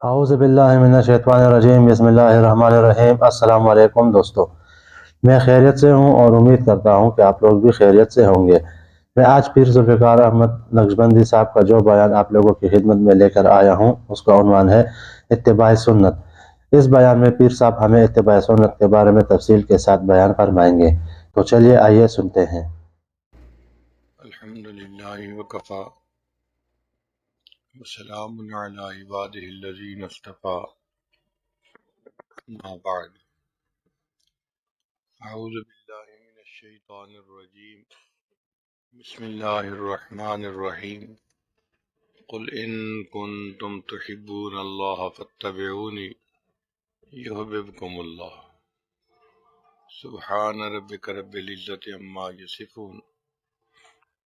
اعوذ باللہ من الشیطان الرجیم، بسم اللہ الرحمن الرحیم۔ السلام علیکم دوستو، میں خیریت سے ہوں اور امید کرتا ہوں کہ آپ لوگ بھی خیریت سے ہوں گے۔ میں آج پیر ذوالفقار احمد نقشبندی صاحب کا جو بیان آپ لوگوں کی خدمت میں لے کر آیا ہوں اس کا عنوان ہے اتباع سنت۔ اس بیان میں پیر صاحب ہمیں اتباع سنت کے بارے میں تفصیل کے ساتھ بیان فرمائیں گے، تو چلیے آئیے سنتے ہیں۔ الحمدللہ وکفا وسلام علی عبادہ الذین اصطفی، اما بعد، اعوذ باللہ من الشیطان الرجیم، بسم اللہ الرحمن الرحیم، قل ان کنتم تحبون اللہ فاتبعونی یحببکم اللہ، سبحان ربک رب العزت عما یصفون،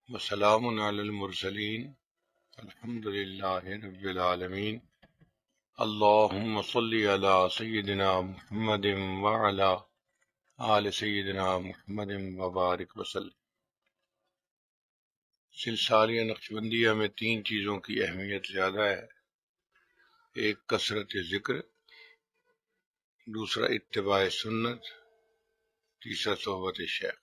وسلام علی المرسلین، الحمدللہ رب العالمین۔ اللہم صلی علی سیدنا محمد وعلی آل سیدنا محمد وبارک وسلم۔ سلسالیہ نقشبندیہ میں 3 چیزوں کی اہمیت زیادہ ہے: ایک کثرت ذکر، دوسرا اتباع سنت، تیسرا صحبت شیخ۔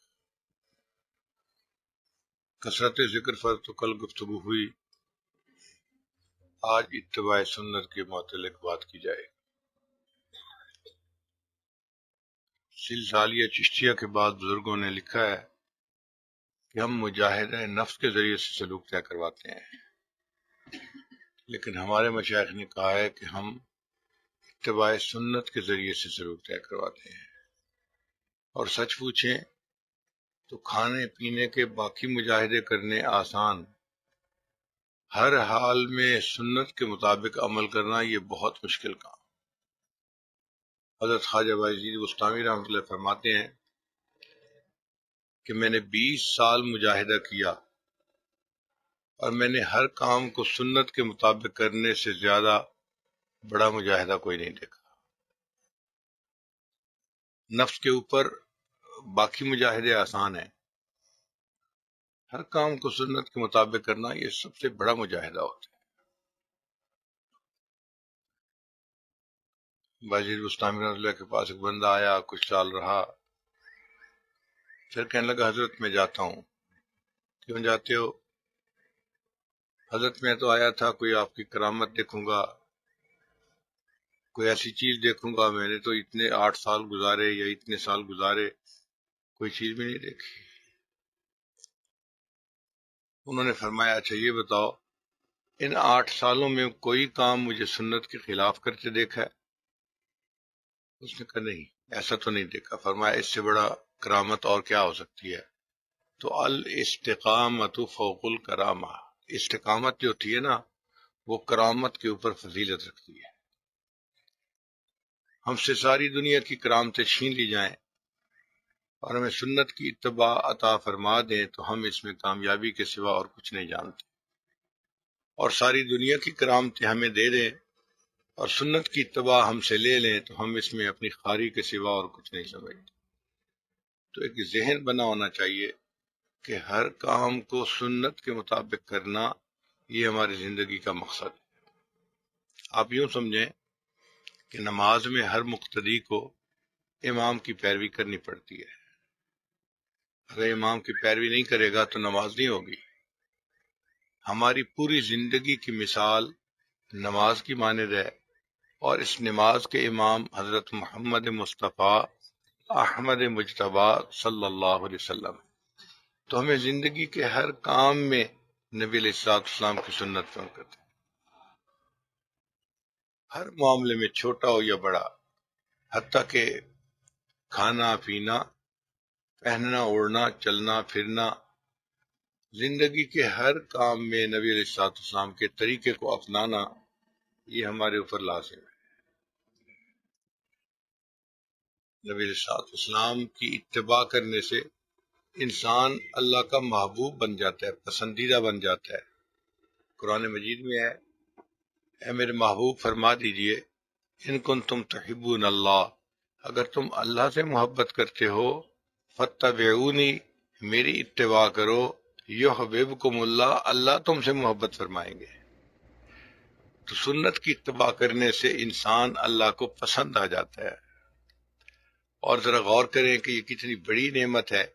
کثرت ذکر پر تو کل گفتگو ہوئی، آج اتباع سنت کے متعلق بات کی جائے۔ سلسالیہ چشتیہ کے بعد بزرگوں نے لکھا ہے کہ ہم مجاہدہ نفس کے ذریعے سے سلوک طے کرواتے ہیں، لیکن ہمارے مشائخ نے کہا ہے کہ ہم اتباع سنت کے ذریعے سے سلوک طے کرواتے ہیں۔ اور سچ پوچھیں تو کھانے پینے کے باقی مجاہدے کرنے آسان، ہر حال میں سنت کے مطابق عمل کرنا یہ بہت مشکل کام۔ حضرت خواجہ بایزید بستامی رحمۃ اللہ فرماتے ہیں کہ میں نے 20 سال مجاہدہ کیا اور میں نے ہر کام کو سنت کے مطابق کرنے سے زیادہ بڑا مجاہدہ کوئی نہیں دیکھا۔ نفس کے اوپر باقی مجاہدے آسان ہیں، ہر کام کو سنت کے مطابق کرنا یہ سب سے بڑا مجاہدہ ہوتا ہے۔ بایزید بستامی رحمۃ اللہ کے پاس ایک بندہ آیا، کچھ سال رہا، پھر کہنے لگا حضرت میں جاتا ہوں۔ کیوں جاتے ہو؟ حضرت میں تو آیا تھا کوئی آپ کی کرامت دیکھوں گا، کوئی ایسی چیز دیکھوں گا، میں نے تو اتنے 8 سال گزارے یا اتنے سال گزارے کوئی چیز بھی نہیں دیکھی۔ انہوں نے فرمایا اچھا یہ بتاؤ، ان 8 سالوں میں کوئی کام مجھے سنت کے خلاف کرتے دیکھا ہے؟ اس نے کہا نہیں، ایسا تو نہیں دیکھا۔ فرمایا اس سے بڑا کرامت اور کیا ہو سکتی ہے؟ تو الاستقامت فوق الکرامہ، استقامت جو ہوتی ہے نا وہ کرامت کے اوپر فضیلت رکھتی ہے۔ ہم سے ساری دنیا کی کرامتیں چھین لی جائیں اور ہمیں سنت کی اتباع عطا فرما دیں تو ہم اس میں کامیابی کے سوا اور کچھ نہیں جانتے، اور ساری دنیا کی کرامتیں ہمیں دے دیں اور سنت کی اتباع ہم سے لے لیں تو ہم اس میں اپنی خاری کے سوا اور کچھ نہیں سمجھتے۔ تو ایک ذہن بنا ہونا چاہیے کہ ہر کام کو سنت کے مطابق کرنا یہ ہماری زندگی کا مقصد ہے۔ آپ یوں سمجھیں کہ نماز میں ہر مقتدی کو امام کی پیروی کرنی پڑتی ہے، اگر امام کی پیروی نہیں کرے گا تو نماز نہیں ہوگی۔ ہماری پوری زندگی کی مثال نماز کی مانند ہے، اور اس نماز کے امام حضرت محمد مصطفیٰ احمد مجتبیٰ صلی اللہ علیہ وسلم، تو ہمیں زندگی کے ہر کام میں نبی علیہ السلام کی سنت پر کرتے ہیں، ہر معاملے میں چھوٹا ہو یا بڑا، حتیٰ کہ کھانا پینا، پہننا اوڑھنا، چلنا پھرنا، زندگی کے ہر کام میں نبی علیہ السلام کے طریقے کو اپنانا یہ ہمارے اوپر لازم ہے۔ نبی علیہ السلام کی اتباع کرنے سے انسان اللہ کا محبوب بن جاتا ہے، پسندیدہ بن جاتا ہے۔ قرآن مجید میں ہے اے میرے محبوب فرما دیجئے ان کنتم تحبون اللہ، اگر تم اللہ سے محبت کرتے ہو فاتبعونی، میری اتباع کرو، یحببکم اللہ، اللہ تم سے محبت فرمائیں گے۔ تو سنت کی اتباع کرنے سے انسان اللہ کو پسند آ جاتا ہے۔ اور ذرا غور کریں کہ یہ کتنی بڑی نعمت ہے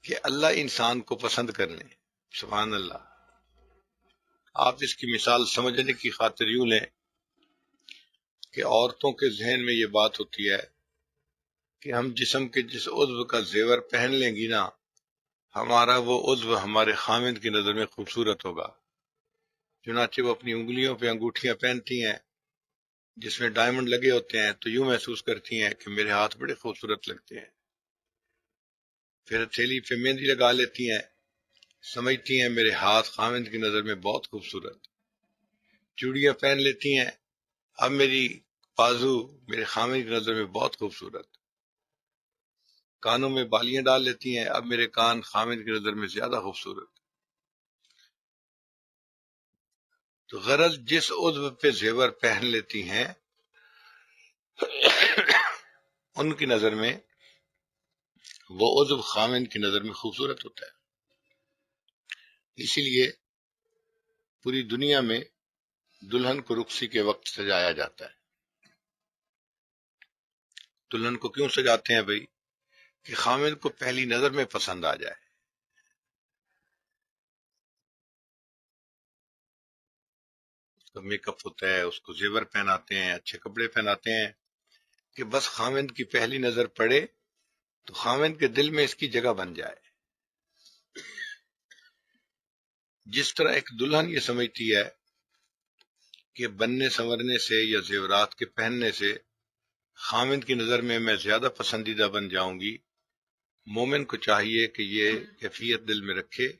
کہ اللہ انسان کو پسند کر لیں۔ سبحان اللہ۔ آپ اس کی مثال سمجھنے کی خاطر یوں لیں کہ عورتوں کے ذہن میں یہ بات ہوتی ہے کہ ہم جسم کے جس عضو کا زیور پہن لیں گی نا، ہمارا وہ عضو ہمارے خاوند کی نظر میں خوبصورت ہوگا۔ چنانچہ وہ اپنی انگلیوں پہ انگوٹھیاں پہنتی ہیں جس میں ڈائمنڈ لگے ہوتے ہیں تو یوں محسوس کرتی ہیں کہ میرے ہاتھ بڑے خوبصورت لگتے ہیں۔ پھر ہتھیلی پہ مہندی لگا لیتی ہیں، سمجھتی ہیں میرے ہاتھ خاوند کی نظر میں بہت خوبصورت۔ چوڑیاں پہن لیتی ہیں، اب میری بازو میرے خاوند کی نظر میں بہت خوبصورت۔ کانوں میں بالیاں ڈال لیتی ہیں، اب میرے کان خاوند کی نظر میں زیادہ خوبصورت۔ تو غرض جس عضو پہ زیور پہن لیتی ہیں ان کی نظر میں وہ عضو خاوند کی نظر میں خوبصورت ہوتا ہے۔ اسی لیے پوری دنیا میں دلہن کو رخصتی کے وقت سجایا جاتا ہے۔ دلہن کو کیوں سجاتے ہیں بھائی؟ کہ خاوند کو پہلی نظر میں پسند آ جائے۔ اس کا میک اپ ہوتا ہے، اس کو زیور پہناتے ہیں، اچھے کپڑے پہناتے ہیں کہ بس خاوند کی پہلی نظر پڑے تو خاوند کے دل میں اس کی جگہ بن جائے۔ جس طرح ایک دلہن یہ سمجھتی ہے کہ بننے سنورنے سے یا زیورات کے پہننے سے خاوند کی نظر میں میں زیادہ پسندیدہ بن جاؤں گی، مومن کو چاہیے کہ یہ کیفیت دل میں رکھے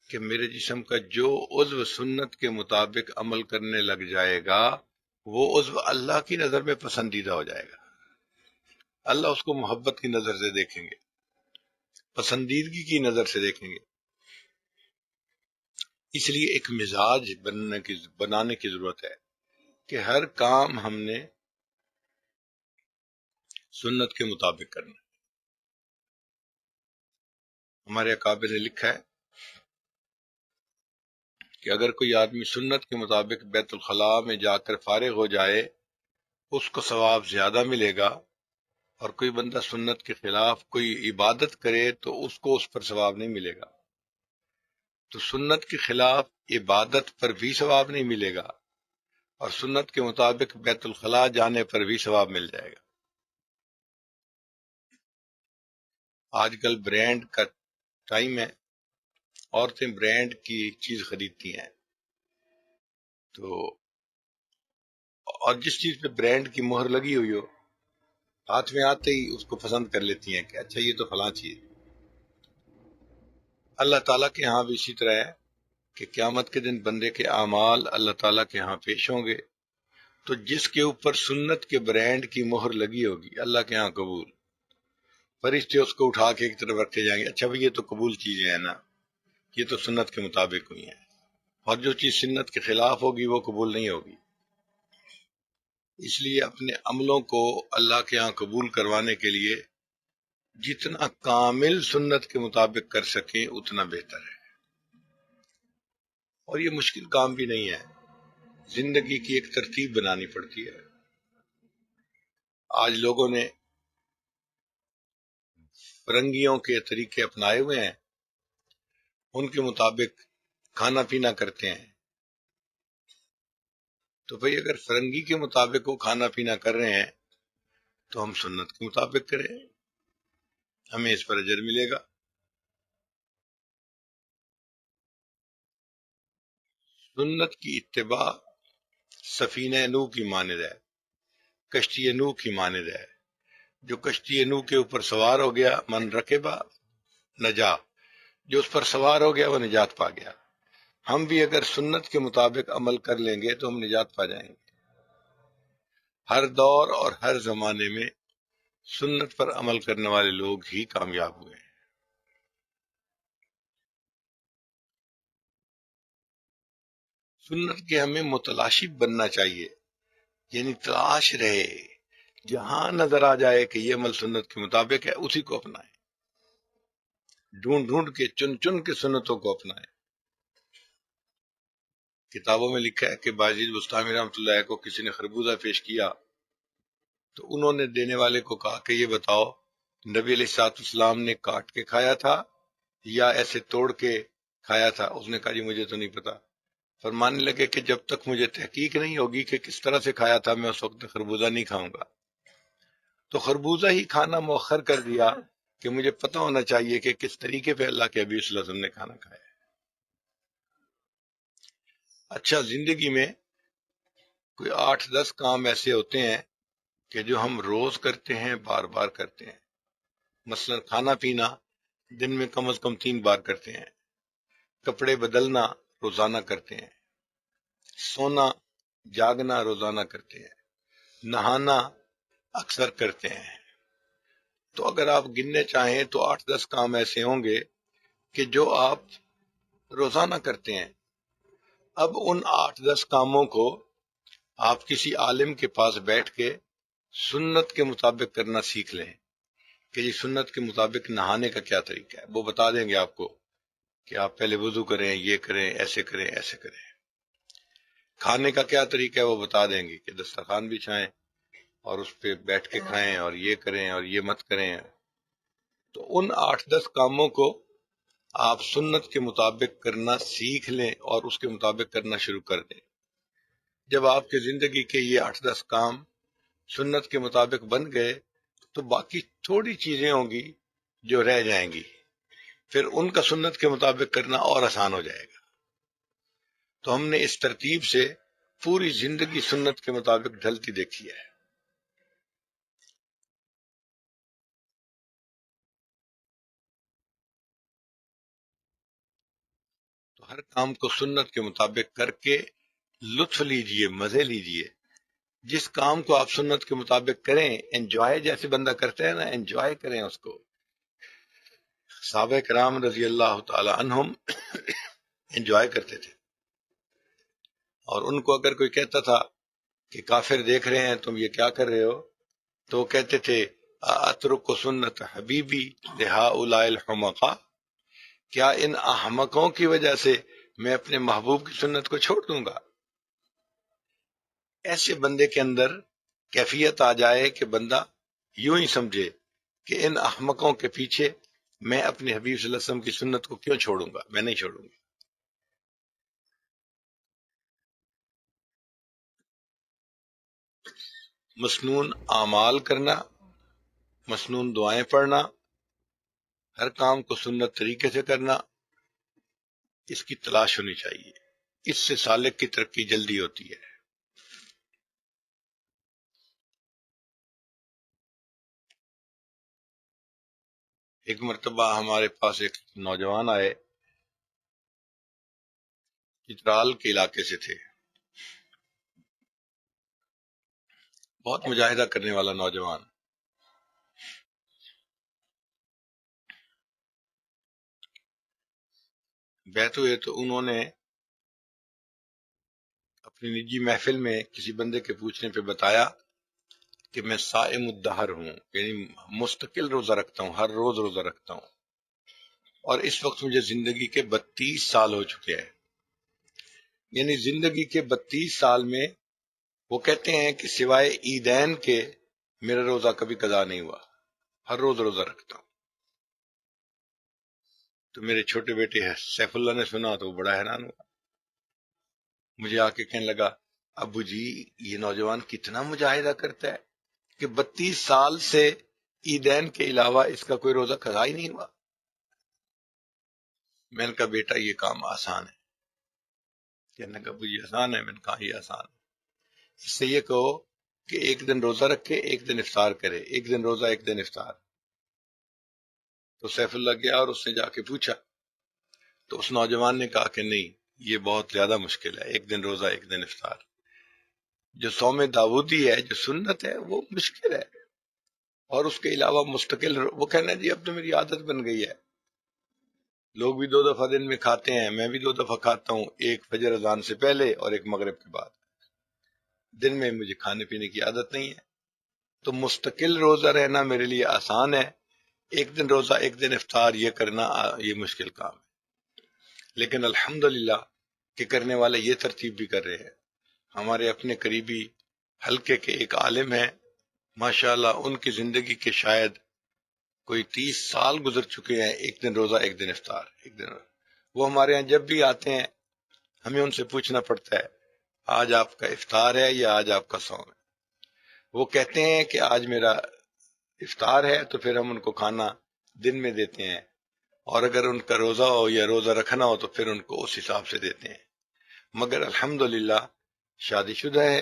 کہ میرے جسم کا جو عضو سنت کے مطابق عمل کرنے لگ جائے گا وہ عضو اللہ کی نظر میں پسندیدہ ہو جائے گا۔ اللہ اس کو محبت کی نظر سے دیکھیں گے، پسندیدگی کی نظر سے دیکھیں گے۔ اس لیے ایک مزاج بنانے کی ضرورت ہے کہ ہر کام ہم نے سنت کے مطابق کرنا ہے۔ ہمارے اکابر نے لکھا ہے کہ اگر کوئی آدمی سنت کے مطابق بیت الخلاء میں جا کر فارغ ہو جائے اس کو ثواب زیادہ ملے گا، اور کوئی بندہ سنت کے خلاف کوئی عبادت کرے تو اس کو اس پر ثواب نہیں ملے گا۔ تو سنت کے خلاف عبادت پر بھی ثواب نہیں ملے گا اور سنت کے مطابق بیت الخلاء جانے پر بھی ثواب مل جائے گا۔ آج کل برانڈ کا ٹائم ہے، عورتیں برانڈ کی چیز خریدتی ہیں، تو اور جس چیز پہ برانڈ کی مہر لگی ہوئی ہو ہاتھ میں آتے ہی اس کو پسند کر لیتی ہیں کہ اچھا یہ تو فلاں چیز۔ اللہ تعالیٰ کے ہاں بھی اسی طرح ہے کہ قیامت کے دن بندے کے اعمال اللہ تعالیٰ کے ہاں پیش ہوں گے، تو جس کے اوپر سنت کے برانڈ کی مہر لگی ہوگی اللہ کے ہاں قبول، فرشتے اس کو اٹھا کے ایک طرف رکھتے جائیں گے، اچھا بھئی یہ تو قبول چیزیں ہیں نا، یہ تو سنت کے مطابق ہوئی ہیں، اور جو چیز سنت کے خلاف ہوگی وہ قبول نہیں ہوگی۔ اس لیے اپنے عملوں کو اللہ کے ہاں قبول کروانے کے لیے جتنا کامل سنت کے مطابق کر سکیں اتنا بہتر ہے۔ اور یہ مشکل کام بھی نہیں ہے، زندگی کی ایک ترتیب بنانی پڑتی ہے۔ آج لوگوں نے فرنگیوں کے طریقے اپنائے ہوئے ہیں، ان کے مطابق کھانا پینا کرتے ہیں۔ تو بھئی اگر فرنگی کے مطابق وہ کھانا پینا کر رہے ہیں تو ہم سنت کے مطابق کریں، ہمیں اس پر اجر ملے گا۔ سنت کی اتباع سفینہ نوح کی مانند ہے، کشتی نوح کی مانند ہے۔ جو کشتی نوح کے اوپر سوار ہو گیا من رکبہ نجا، جو اس پر سوار ہو گیا وہ نجات پا گیا۔ ہم بھی اگر سنت کے مطابق عمل کر لیں گے تو ہم نجات پا جائیں گے۔ ہر دور اور ہر زمانے میں سنت پر عمل کرنے والے لوگ ہی کامیاب ہوئے ہیں۔ سنت کے ہمیں متلاشی بننا چاہیے، یعنی تلاش رہے، جہاں نظر آ جائے کہ یہ عمل سنت کے مطابق ہے اسی کو اپنائیں، ڈھونڈ ڈھونڈ کے چن چن کے سنتوں کو اپنائیں۔ کتابوں میں لکھا ہے کہ باجید بستامی رحمۃ اللہ کو کسی نے خربوزہ پیش کیا تو انہوں نے دینے والے کو کہا کہ یہ بتاؤ نبی علیہ الصلوۃ والسلام نے کاٹ کے کھایا تھا یا ایسے توڑ کے کھایا تھا؟ اس نے کہا جی مجھے تو نہیں پتا۔ فرمانے لگے کہ جب تک مجھے تحقیق نہیں ہوگی کہ کس طرح سے کھایا تھا میں اس وقت خربوزہ نہیں کھاؤں گا۔ تو خربوزہ ہی کھانا مؤخر کر دیا کہ مجھے پتہ ہونا چاہیے کہ کس طریقے پہ اللہ کے حبیب صلی اللہ علیہ وسلم نے کھانا کھایا۔ اچھا، زندگی میں کوئی 8-10 کام ایسے ہوتے ہیں کہ جو ہم روز کرتے ہیں، بار بار کرتے ہیں۔ مثلا کھانا پینا دن میں کم از کم 3 بار کرتے ہیں، کپڑے بدلنا روزانہ کرتے ہیں، سونا جاگنا روزانہ کرتے ہیں، نہانا اکثر کرتے ہیں۔ تو اگر آپ گننے چاہیں تو 8-10 کام ایسے ہوں گے کہ جو آپ روزانہ کرتے ہیں۔ اب ان 8-10 کاموں کو آپ کسی عالم کے پاس بیٹھ کے سنت کے مطابق کرنا سیکھ لیں کہ جی سنت کے مطابق نہانے کا کیا طریقہ ہے، وہ بتا دیں گے آپ کو کہ آپ پہلے وضو کریں، یہ کریں، ایسے کریں، ایسے کریں۔ کھانے کا کیا طریقہ ہے وہ بتا دیں گے کہ دسترخوان بچھائیں اور اس پہ بیٹھ کے کھائیں اور یہ کریں اور یہ مت کریں۔ تو ان 8-10 کاموں کو آپ سنت کے مطابق کرنا سیکھ لیں اور اس کے مطابق کرنا شروع کر دیں۔ جب آپ کی زندگی کے یہ 8-10 کام سنت کے مطابق بن گئے تو باقی تھوڑی چیزیں ہوں گی جو رہ جائیں گی، پھر ان کا سنت کے مطابق کرنا اور آسان ہو جائے گا۔ تو ہم نے اس ترتیب سے پوری زندگی سنت کے مطابق ڈھلتی دیکھی ہے۔ تو ہر کام کو سنت کے مطابق کر کے لطف لیجئے، مزے لیجئے۔ جس کام کو آپ سنت کے مطابق کریں، انجوائے جیسے بندہ کرتا ہے نا، انجوائے کریں اس کو۔ صحابہ کرام رضی اللہ تعالی عنہم انجوائے کرتے تھے، اور ان کو اگر کوئی کہتا تھا کہ کافر دیکھ رہے ہیں تم یہ کیا کر رہے ہو، تو وہ کہتے تھے اترک سنت حبیبی لہؤلاء الحمقاء، کیا ان احمقوں کی وجہ سے میں اپنے محبوب کی سنت کو چھوڑ دوں گا؟ ایسے بندے کے اندر کیفیت آ جائے کہ بندہ یوں ہی سمجھے کہ ان احمقوں کے پیچھے میں اپنے حبیب صلی اللہ علیہ وسلم کی سنت کو کیوں چھوڑوں گا، میں نہیں چھوڑوں گا۔ مسنون اعمال کرنا، مسنون دعائیں پڑھنا، ہر کام کو سنت طریقے سے کرنا، اس کی تلاش ہونی چاہیے۔ اس سے سالک کی ترقی جلدی ہوتی ہے۔ ایک مرتبہ ہمارے پاس ایک نوجوان آئے، چترال کے علاقے سے تھے، بہت مجاہدہ کرنے والا نوجوان۔ بیعت ہوئے تو انہوں نے اپنی نجی محفل میں کسی بندے کے پوچھنے پہ بتایا کہ میں صائم الدہر ہوں، یعنی مستقل روزہ رکھتا ہوں، ہر روز روزہ رکھتا ہوں، اور اس وقت مجھے زندگی کے 32 سال ہو چکے ہیں۔ یعنی زندگی کے 32 سال میں وہ کہتے ہیں کہ سوائے عیدین کے میرا روزہ کبھی قضا نہیں ہوا، ہر روز روزہ رکھتا ہوں۔ تو میرے چھوٹے بیٹے سیف اللہ نے سنا تو وہ بڑا حیران ہوا، مجھے آ کے کہنے لگا ابو جی یہ نوجوان کتنا مجاہدہ کرتا ہے کہ 32 سال سے عیدین کے علاوہ اس کا کوئی روزہ قضا ہی نہیں ہوا۔ میں نے کہا بیٹا یہ کام آسان ہے۔ کہنے لگا ابو جی آسان ہے؟ میں نے کہا یہ آسان ہے، اس سے یہ کہو کہ ایک دن روزہ رکھے، ایک دن افطار کرے، ایک دن روزہ ایک دن افطار۔ تو سیف اللہ گیا اور اس نے جا کے پوچھا، تو اس نوجوان نے کہا کہ نہیں یہ بہت زیادہ مشکل ہے، ایک دن روزہ ایک دن افطار۔ جو صوم داودی ہے، جو سنت ہے، وہ مشکل ہے، اور اس کے علاوہ مستقل وہ کہنا جی اب تو میری عادت بن گئی ہے، لوگ بھی 2 دفعہ دن میں کھاتے ہیں، میں بھی 2 دفعہ کھاتا ہوں، ایک فجر اذان سے پہلے اور ایک مغرب کے بعد، دن میں مجھے کھانے پینے کی عادت نہیں ہے۔ تو مستقل روزہ رہنا میرے لیے آسان ہے، ایک دن روزہ ایک دن افطار یہ کرنا یہ مشکل کام ہے۔ لیکن الحمدللہ کہ کرنے والے یہ ترتیب بھی کر رہے ہیں۔ ہمارے اپنے قریبی حلقے کے ایک عالم ہیں، ماشاءاللہ ان کی زندگی کے شاید کوئی 30 سال گزر چکے ہیں، ایک دن روزہ ایک دن افطار، ایک دن روزہ۔ وہ ہمارے ہاں جب بھی آتے ہیں ہمیں ان سے پوچھنا پڑتا ہے آج آپ کا افطار ہے یا آج آپ کا صوم ہے۔ وہ کہتے ہیں کہ آج میرا افطار ہے، تو پھر ہم ان کو کھانا دن میں دیتے ہیں، اور اگر ان کا روزہ ہو یا روزہ رکھنا ہو تو پھر ان کو اس حساب سے دیتے ہیں۔ مگر الحمدللہ شادی شدہ ہے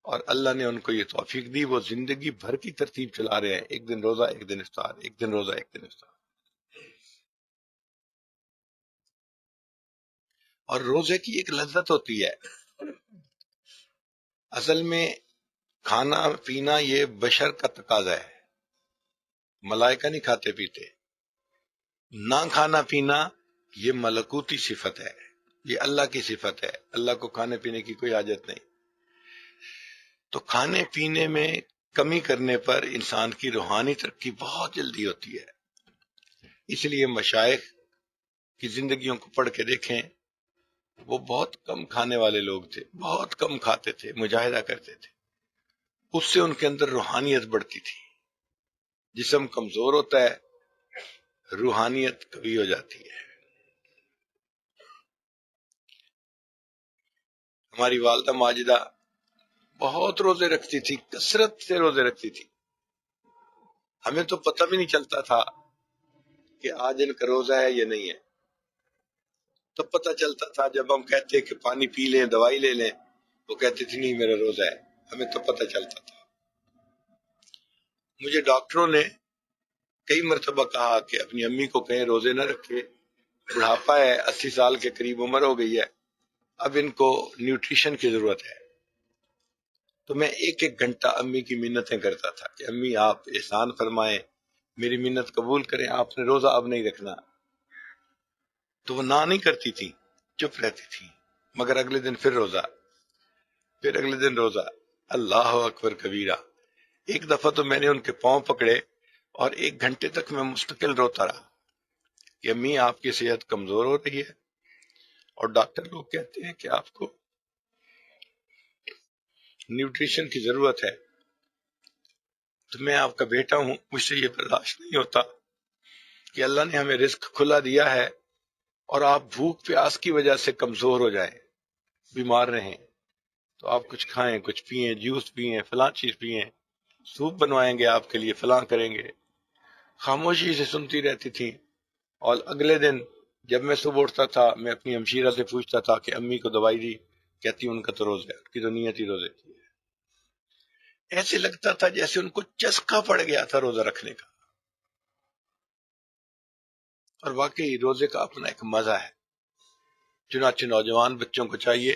اور اللہ نے ان کو یہ توفیق دی، وہ زندگی بھر کی ترتیب چلا رہے ہیں، ایک دن روزہ ایک دن افطار، ایک دن روزہ ایک دن افطار۔ اور روزے کی ایک لذت ہوتی ہے، اصل میں کھانا پینا یہ بشر کا تقاضا ہے، ملائکہ نہیں کھاتے پیتے۔ نہ کھانا پینا یہ ملکوتی صفت ہے، یہ اللہ کی صفت ہے، اللہ کو کھانے پینے کی کوئی حاجت نہیں۔ تو کھانے پینے میں کمی کرنے پر انسان کی روحانی ترقی بہت جلدی ہوتی ہے۔ اس لیے مشائخ کی زندگیوں کو پڑھ کے دیکھیں، وہ بہت کم کھانے والے لوگ تھے، بہت کم کھاتے تھے، مجاہدہ کرتے تھے، اس سے ان کے اندر روحانیت بڑھتی تھی۔ جسم کمزور ہوتا ہے، روحانیت قوی ہو جاتی ہے۔ ہماری والدہ ماجدہ بہت روزے رکھتی تھی، کثرت سے روزے رکھتی تھی، ہمیں تو پتہ بھی نہیں چلتا تھا کہ آج ان کا روزہ ہے یا نہیں ہے۔ تو پتہ چلتا تھا جب ہم کہتے کہ پانی پی لیں، دوائی لے لیں، وہ کہتے تھے نہیں میرا روزہ ہے، ہمیں تو پتہ چلتا تھا۔ مجھے ڈاکٹروں نے کئی مرتبہ کہا کہ اپنی امی کو کہیں روزے نہ رکھے، بڑھاپا ہے، 80 سال کے قریب عمر ہو گئی ہے، اب ان کو نیوٹریشن کی ضرورت ہے۔ تو میں ایک ایک گھنٹہ امی کی منتیں کرتا تھا کہ امی آپ احسان فرمائیں، میری منت قبول کریں، آپ نے روزہ اب نہیں رکھنا۔ تو وہ نہ نہیں کرتی تھی، چپ رہتی تھی، مگر اگلے دن پھر روزہ، پھر اگلے دن روزہ۔ اللہ اکبر کبیرہ۔ ایک دفعہ تو میں نے ان کے پاؤں پکڑے اور 1 گھنٹے تک میں مستقل روتا رہا کہ امی آپ کی صحت کمزور ہو رہی ہے اور ڈاکٹر لوگ کہتے ہیں کہ آپ کو نیوٹریشن کی ضرورت ہے، تو میں آپ کا بیٹا ہوں، مجھ سے یہ برداشت نہیں ہوتا کہ اللہ نے ہمیں رزق کھلا دیا ہے اور آپ بھوک پیاس کی وجہ سے کمزور ہو جائیں، بیمار رہیں، تو آپ کچھ کھائیں، کچھ پئیں، جوس پئیں، فلاں چیز پئیں، سوپ بنوائیں گے آپ کے لیے، فلاں کریں گے۔ خاموشی سے سنتی رہتی تھی، اور اگلے دن جب میں صبح اٹھتا تھا میں اپنی ہمشیرہ سے پوچھتا تھا کہ امی کو دوائی دی، کہتی ان کا تو روزہ ہے، ان کی تو نیت ہی روزے کی ہے۔ ایسے لگتا تھا جیسے ان کو چسکا پڑ گیا تھا روزہ رکھنے کا۔ اور واقعی روزے کا اپنا ایک مزہ ہے۔ چنانچہ نوجوان بچوں کو چاہیے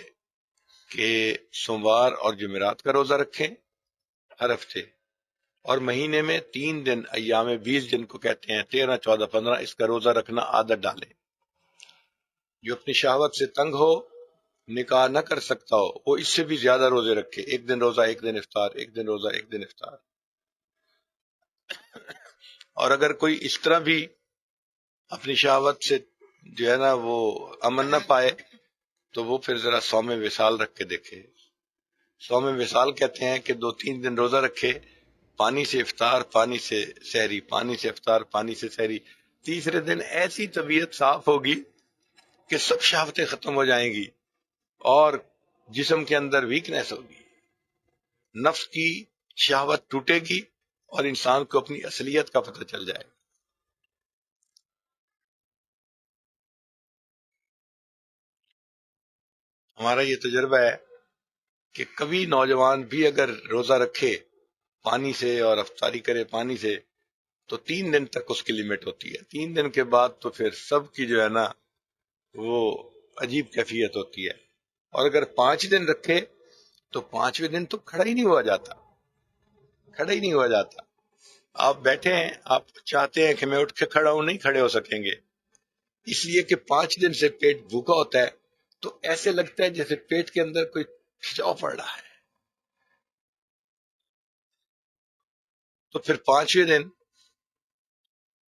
کہ سوموار اور جمعرات کا روزہ رکھیں ہر ہفتے، اور مہینے میں 3 دن ایام 20 جن کو کہتے ہیں 13 14 15 اس کا روزہ رکھنا عادت ڈالیں۔ جو اپنی شہوت سے تنگ ہو، نکاح نہ کر سکتا ہو، وہ اس سے بھی زیادہ روزے رکھے، 1 دن روزہ 1 دن افطار، 1 دن روزہ 1 دن افطار۔ اور اگر کوئی اس طرح بھی اپنی شہوت سے جو ہے نا وہ امن نہ پائے، تو وہ پھر ذرا صوم وصال رکھ کے دیکھے۔ صوم وصال کہتے ہیں کہ 2-3 دن روزہ رکھے، پانی سے افطار، پانی سے سحری، پانی سے افطار، پانی سے سحری۔ تیسرے دن ایسی طبیعت صاف ہوگی کہ سب شہوتیں ختم ہو جائیں گی اور جسم کے اندر ویکنیس ہوگی، نفس کی شہوت ٹوٹے گی اور انسان کو اپنی اصلیت کا پتہ چل جائے گا۔ ہمارا یہ تجربہ ہے کہ کبھی نوجوان بھی اگر روزہ رکھے پانی سے اور افطاری کرے پانی سے، تو 3 دن تک اس کی لمٹ ہوتی ہے، 3 دن کے بعد تو پھر سب کی جو ہے نا وہ عجیب کیفیت ہوتی ہے۔ اور اگر 5 دن رکھے تو 5ویں دن تو کھڑا ہی نہیں ہوا جاتا، کھڑا ہی نہیں ہوا جاتا۔ آپ بیٹھے ہیں، آپ چاہتے ہیں کہ میں اٹھ کے کھڑا ہوں، نہیں کھڑے ہو سکیں گے، اس لیے کہ 5 دن سے پیٹ بھوکا ہوتا ہے، تو ایسے لگتا ہے جیسے پیٹ کے اندر کوئی کھچاؤ پڑ رہا ہے۔ تو پھر 5ویں دن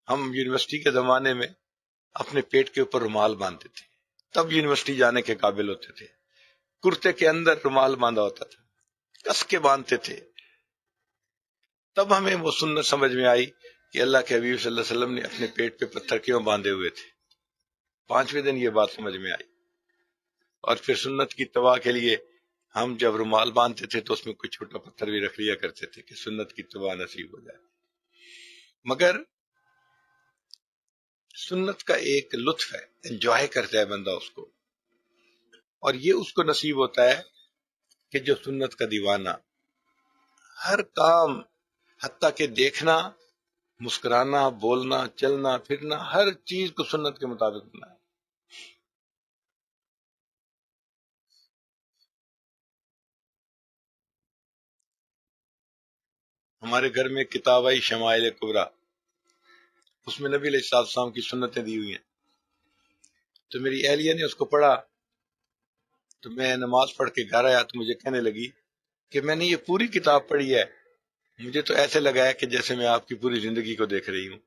ہم یونیورسٹی کے زمانے میں اپنے پیٹ کے اوپر رومال باندھتے تھے تب یونیورسٹی جانے کے قابل ہوتے تھے، کرتے کے اندر رومال باندھا ہوتا تھا، کس کے باندھتے تھے. تب ہمیں وہ سنت سمجھ میں آئی کہ اللہ کے حبیب صلی اللہ علیہ وسلم نے اپنے پیٹ پہ پتھر کیوں باندھے ہوئے تھے. 5ویں دن یہ بات سمجھ میں آئی. اور پھر سنت کی اتباع کے لیے ہم جب رومال باندھتے تھے تو اس میں کوئی چھوٹا پتھر بھی رکھ لیا کرتے تھے کہ سنت کی اتباع نصیب ہو جائے. مگر سنت کا ایک لطف ہے، انجوائے کرتا ہے بندہ اس کو، اور یہ اس کو نصیب ہوتا ہے کہ جو سنت کا دیوانہ ہر کام، حتیٰ کہ دیکھنا، مسکرانا، بولنا، چلنا پھرنا، ہر چیز کو سنت کے مطابق بنائے. ہمارے گھر میں کتاب آئی شمائل کبریٰ، اس میں نبی علیہ السلام کی سنتیں دی ہوئی ہیں. تو میری اہلیہ نے اس کو پڑھا، تو میں نماز پڑھ کے گھر آیا تو مجھے کہنے لگی کہ میں نے یہ پوری کتاب پڑھی ہے، مجھے تو ایسے لگا ہے کہ جیسے میں آپ کی پوری زندگی کو دیکھ رہی ہوں.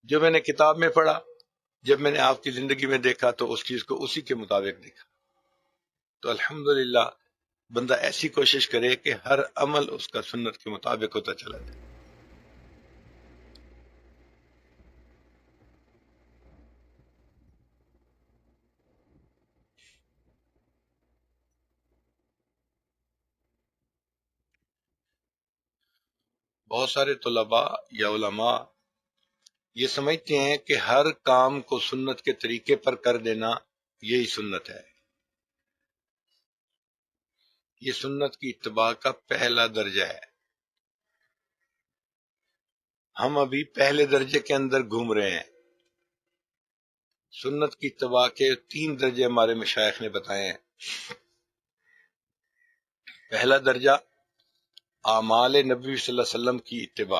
جو میں نے کتاب میں پڑھا، جب میں نے آپ کی زندگی میں دیکھا تو اس چیز کو اسی کے مطابق دیکھا. تو الحمدللہ بندہ ایسی کوشش کرے کہ ہر عمل اس کا سنت کے مطابق ہوتا چلا جائے. بہت سارے طلباء یا علماء یہ سمجھتے ہیں کہ ہر کام کو سنت کے طریقے پر کر دینا یہی سنت ہے. یہ سنت کی اتباع کا پہلا درجہ ہے. ہم ابھی پہلے درجے کے اندر گھوم رہے ہیں. سنت کی اتباع کے 3 درجے ہمارے مشائخ نے بتائے ہیں. پہلا درجہ اعمال نبی صلی اللہ علیہ وسلم کی اتباع،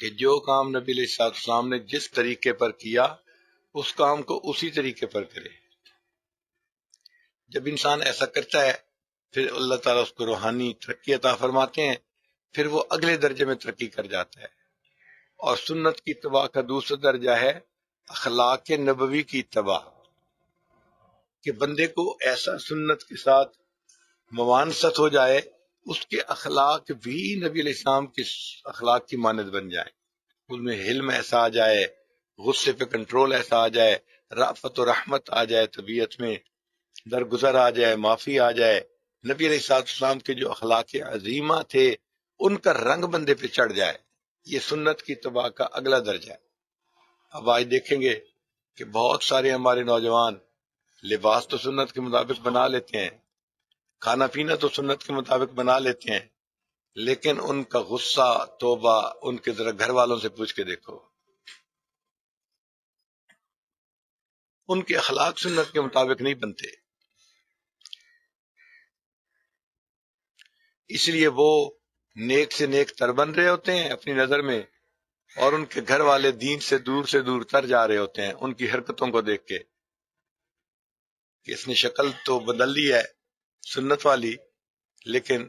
کہ جو کام نبی علیہ السلام نے جس طریقے پر کیا اس کام کو اسی طریقے پر کرے. جب انسان ایسا کرتا ہے پھر اللہ تعالیٰ اس کو روحانی ترقی عطا فرماتے ہیں، پھر وہ اگلے درجے میں ترقی کر جاتا ہے. اور سنت کی اتباع کا دوسرا درجہ ہے اخلاق نبوی کی اتباع، کہ بندے کو ایسا سنت کے ساتھ موانست ہو جائے، اس کے اخلاق بھی نبی علیہ السلام کے اخلاق کی مانند بن جائیں. اس میں حلم ایسا آ جائے، غصے پہ کنٹرول ایسا آ جائے، رأفت و رحمت آ جائے طبیعت میں، درگزر آ جائے، معافی آ جائے. نبی علیہ السلام کے جو اخلاق عظیمہ تھے ان کا رنگ بندے پہ چڑھ جائے. یہ سنت کی اتباع کا اگلا درجہ ہے. اب آج دیکھیں گے کہ بہت سارے ہمارے نوجوان لباس تو سنت کے مطابق بنا لیتے ہیں، کھانا پینا تو سنت کے مطابق بنا لیتے ہیں، لیکن ان کا غصہ، توبہ، ان کے ذرا گھر والوں سے پوچھ کے دیکھو، ان کے اخلاق سنت کے مطابق نہیں بنتے. اس لیے وہ نیک سے نیک تر بن رہے ہوتے ہیں اپنی نظر میں، اور ان کے گھر والے دین سے دور تر جا رہے ہوتے ہیں ان کی حرکتوں کو دیکھ کے، کہ اس نے شکل تو بدل لی ہے سنت والی، لیکن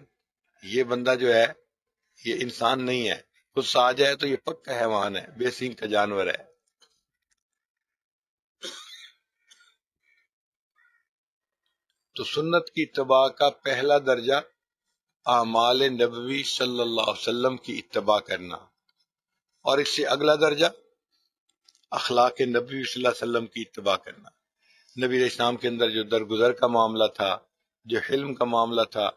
یہ بندہ جو ہے یہ انسان نہیں ہے. غصہ آ جائے تو یہ پکا حیوان ہے، بے سینگ کا جانور ہے. تو سنت کی اتباع کا پہلا درجہ اعمال نبوی صلی اللہ علیہ وسلم کی اتباع کرنا، اور اس سے اگلا درجہ اخلاق نبوی صلی اللہ علیہ وسلم کی اتباع کرنا. نبی علیہ السلام کے اندر جو درگزر کا معاملہ تھا، جو حلم کا معاملہ تھا،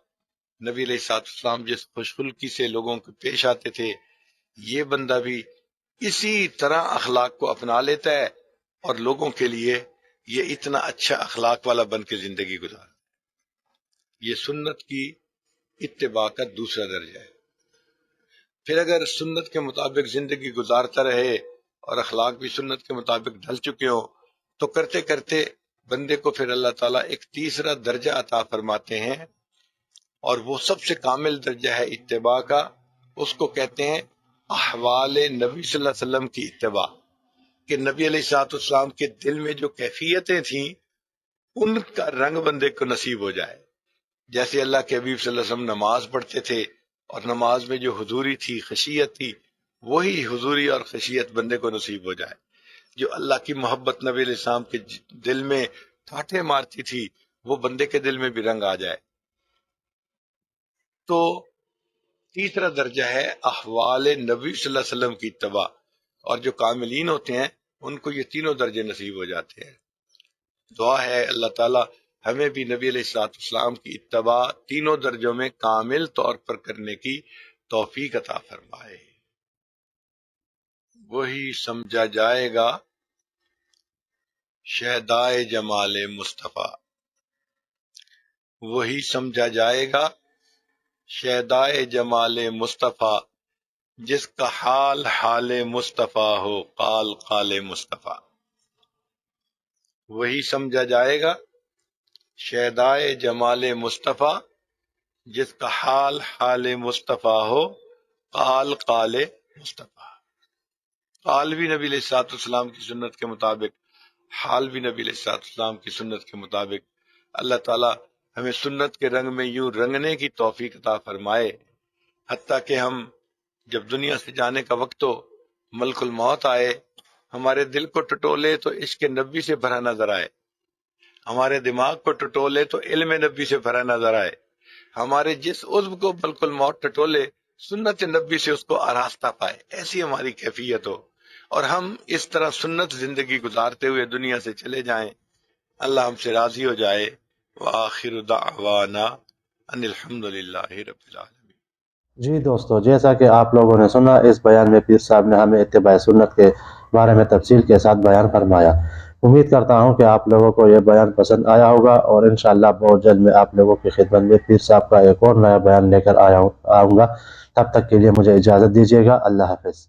نبی علیہ السلام جس خوشخلقی سے لوگوں کو پیش آتے تھے، یہ بندہ بھی اسی طرح اخلاق کو اپنا لیتا ہے اور لوگوں کے لیے یہ اتنا اچھا اخلاق والا بن کے زندگی گزار. یہ سنت کی اتباع کا دوسرا درجہ ہے. پھر اگر سنت کے مطابق زندگی گزارتا رہے اور اخلاق بھی سنت کے مطابق ڈھل چکے ہوں، تو کرتے کرتے بندے کو پھر اللہ تعالیٰ ایک تیسرا درجہ عطا فرماتے ہیں، اور وہ سب سے کامل درجہ ہے اتباع کا. اس کو کہتے ہیں احوال نبی صلی اللہ علیہ وسلم کی اتباع، کہ نبی علیہ السلام کے دل میں جو کیفیتیں تھیں ان کا رنگ بندے کو نصیب ہو جائے. جیسے اللہ کے حبیب صلی اللہ علیہ وسلم نماز پڑھتے تھے اور نماز میں جو حضوری تھی، خشیت تھی، وہی حضوری اور خشیت بندے کو نصیب ہو جائے. جو اللہ کی محبت نبی علیہ السلام کے دل میں ٹھاٹھے مارتی تھی وہ بندے کے دل میں بھی رنگ آ جائے۔ تو تیسرا درجہ ہے احوال نبی صلی اللہ علیہ وسلم کی اتباع، اور جو کاملین ہوتے ہیں ان کو یہ تینوں درجے نصیب ہو جاتے ہیں۔ دعا ہے اللہ تعالیٰ ہمیں بھی نبی علیہ الصلوۃ والسلام کی اتباع تینوں درجوں میں کامل طور پر کرنے کی توفیق عطا فرمائے۔ وہی سمجھا جائے گا شہدائے جمال مصطفیٰ، وہی سمجھا جائے گا شہدائے جمال مصطفیٰ، جس کا حال حال مصطفیٰ ہو قال قال مصطفیٰ۔ وہی سمجھا جائے گا شہدائے جمال مصطفیٰ، جس کا حال حال مصطفیٰ ہو قال قال مصطفیٰ۔ قال بھی نبی علیہ الصلوۃ والسلام کی سنت کے مطابق، حال بھی نبی علیہ الصلوۃ والسلام کی سنت کے مطابق۔ اللہ تعالیٰ ہمیں سنت کے رنگ میں یوں رنگنے کی توفیق عطا فرمائے، حتیٰ کہ ہم جب دنیا سے جانے کا وقت ہو، ملک الموت آئے، ہمارے دل کو ٹٹولے تو عشق نبی سے بھرا نظر آئے، ہمارے دماغ کو ٹٹولے تو علم نبی سے بھرا نظر آئے، ہمارے جس عضو کو ملک الموت ٹٹولے سنت نبی سے اس کو آراستہ پائے، ایسی ہماری کیفیت ہو، اور ہم اس طرح سنت زندگی گزارتے ہوئے دنیا سے چلے جائیں، اللہ ہم سے راضی ہو جائے۔ وآخر دعوانا ان الحمد للہ رب العالمین۔ جی دوستو، جیسا کہ آپ لوگوں نے سنا، اس بیان میں پیر صاحب نے ہمیں اتباع سنت کے بارے میں تفصیل کے ساتھ بیان فرمایا۔ امید کرتا ہوں کہ آپ لوگوں کو یہ بیان پسند آیا ہوگا، اور انشاءاللہ بہت جلد میں آپ لوگوں کی خدمت میں پیر صاحب کا ایک اور نیا بیان لے کر آؤں گا۔ تب تک کے لیے مجھے اجازت دیجیے گا۔ اللہ حافظ۔